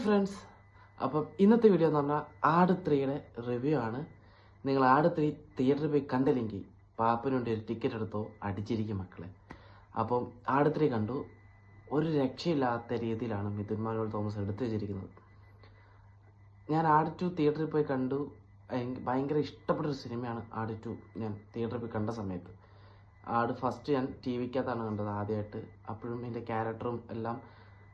Friends, അപ്പം ഇന്നത്തെ video എന്ന് പറഞ്ഞാൽ ആട് 3യുടെ റിവ്യൂ ആണ്. നിങ്ങൾ ആട് 3 തിയേറ്ററിൽ പോയി കണ്ടില്ലെങ്കിൽ പാപ്പന് വേണ്ടി ഒരു ടിക്കറ്റ് എടുത്തോ, അടിച്ചിരിക്കും മക്കളെ. അപ്പം ആട് 3 കണ്ടു. ഒരു രക്ഷയില്ലാത്ത രീതിയിലാണ് മിഥുൻ മാനുവൽ തോമസ് എടുത്തു വെച്ചിരിക്കുന്നത്. ഞാൻ ആട് 2 തിയേറ്ററിൽ പോയി കണ്ടു. ഭയങ്കര ഇഷ്ടപ്പെട്ടൊരു സിനിമയാണ് ആട് 2. ഞാൻ തിയേറ്ററിൽ പോയി കണ്ട സമയത്ത് ആട് ഫസ്റ്റ് ഞാൻ ടി വിക്കകത്താണ് കണ്ടത് ആദ്യമായിട്ട്. അപ്പോഴും എൻ്റെ ക്യാരക്ടറും എല്ലാം.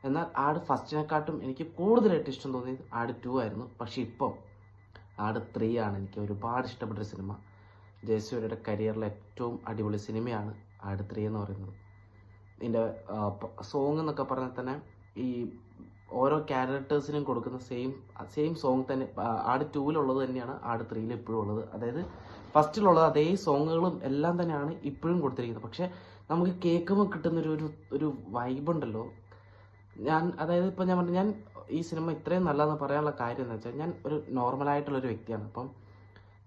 എന്നാൽ ആട് ഫസ്റ്റിനെക്കാട്ടും എനിക്ക് കൂടുതലായിട്ട് ഇഷ്ടം തോന്നിയത് ആട് 2 ആയിരുന്നു. പക്ഷേ ഇപ്പം ആട് 3 ആണ് എനിക്ക് ഒരുപാട് ഇഷ്ടപ്പെട്ടൊരു സിനിമ. ജയസൂര്യയുടെ കരിയറിലെ ഏറ്റവും അടിപൊളി സിനിമയാണ് ആട് 3 എന്ന് പറയുന്നത്. ഇതിൻ്റെ സോങ് എന്നൊക്കെ പറഞ്ഞാൽ തന്നെ ഈ ഓരോ ക്യാരക്ടേഴ്സിനും കൊടുക്കുന്ന സെയിം സോങ് തന്നെ ആട് 2-ലുള്ളത് തന്നെയാണ് ആട് 3-ൽ ഇപ്പോഴും ഉള്ളത്. അതായത് ഫസ്റ്റിലുള്ളത് അതേ സോങ്ങുകളും എല്ലാം തന്നെയാണ് ഇപ്പോഴും കൊടുത്തിരിക്കുന്നത്. പക്ഷേ നമുക്ക് കേൾക്കുമ്പോൾ കിട്ടുന്നൊരു വൈബുണ്ടല്ലോ. അതായത് ഇപ്പം ഞാൻ ഈ സിനിമ ഇത്രയും നല്ലതെന്ന് പറയാനുള്ള കാര്യം എന്ന് വെച്ചാൽ, ഞാൻ ഒരു നോർമലായിട്ടുള്ളൊരു വ്യക്തിയാണ്. അപ്പം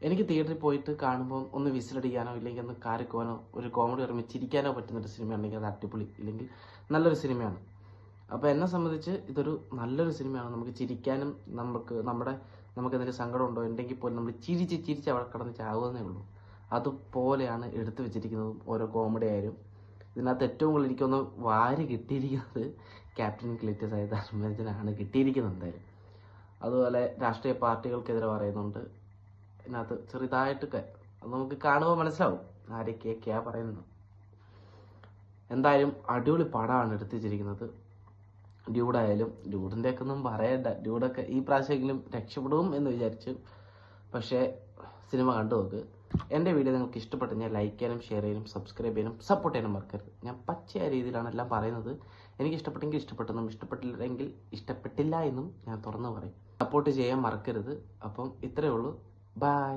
എനിക്ക് തിയേറ്ററിൽ പോയിട്ട് കാണുമ്പോൾ ഒന്ന് വിസിലടിക്കാനോ ഇല്ലെങ്കിൽ ഒന്ന് കാരക്കുവാനോ ഒരു കോമഡി പറയുമ്പോൾ ചിരിക്കാനോ പറ്റുന്നൊരു സിനിമയാണെങ്കിൽ അത് അടിപൊളി, ഇല്ലെങ്കിൽ നല്ലൊരു സിനിമയാണ്. അപ്പോൾ എന്നെ സംബന്ധിച്ച് ഇതൊരു നല്ലൊരു സിനിമയാണ്. നമുക്ക് ചിരിക്കാനും നമുക്ക് എന്തെങ്കിലും സങ്കടം ഉണ്ടോ ഉണ്ടെങ്കിൽ പോലും നമ്മൾ ചിരിച്ച് അവിടെ കിടന്ന് ചാവുന്നേ ഉള്ളൂ. അതുപോലെയാണ് എടുത്തു വെച്ചിരിക്കുന്നതും ഓരോ കോമഡി ആയാലും. ഇതിനകത്ത് ഏറ്റവും കൂടുതൽ എനിക്കൊന്ന് വാരി കിട്ടിയിരിക്കുന്നത് ക്യാപ്റ്റൻ ക്ലീറ്റസ് ആയ ധർമ്മജനാണ് കിട്ടിയിരിക്കുന്നത് എന്തായാലും. അതുപോലെ രാഷ്ട്രീയ പാർട്ടികൾക്കെതിരെ പറയുന്നുണ്ട് ഇതിനകത്ത് ചെറുതായിട്ട്. അത് നമുക്ക് കാണുമ്പോൾ മനസ്സിലാവും ആരൊക്കെയൊക്കെയാ പറയുന്നത്. എന്തായാലും അടിപൊളി പടമാണ് എടുത്തിരിക്കുന്നത്. ഡ്യൂഡായാലും ഡ്യൂഡിൻ്റെ ഒക്കെ ഒന്നും പറയണ്ട. ഡ്യൂഡൊക്കെ ഈ പ്രാവശ്യമെങ്കിലും രക്ഷപ്പെടും എന്ന് വിചാരിച്ചു. പക്ഷേ സിനിമ കണ്ടു നോക്ക്. എൻ്റെ വീഡിയോ നിങ്ങൾക്ക് ഇഷ്ടപ്പെട്ടു ഞാൻ ലൈക്ക് ചെയ്യാനും ഷെയർ ചെയ്യാനും സബ്സ്ക്രൈബ് ചെയ്യാനും സപ്പോർട്ട് ചെയ്യാനും മറക്കരുത്. ഞാൻ പച്ചയായ രീതിയിലാണ് എല്ലാം പറയുന്നത്. എനിക്ക് ഇഷ്ടപ്പെട്ടെങ്കിൽ ഇഷ്ടപ്പെട്ടെന്നും ഇഷ്ടപ്പെട്ടില്ലെങ്കിൽ ഇഷ്ടപ്പെട്ടില്ല എന്നും ഞാൻ തുറന്നു പറയും. സപ്പോർട്ട് ചെയ്യാൻ മറക്കരുത്. അപ്പം ഇത്രയേ ഉള്ളൂ. ബൈ.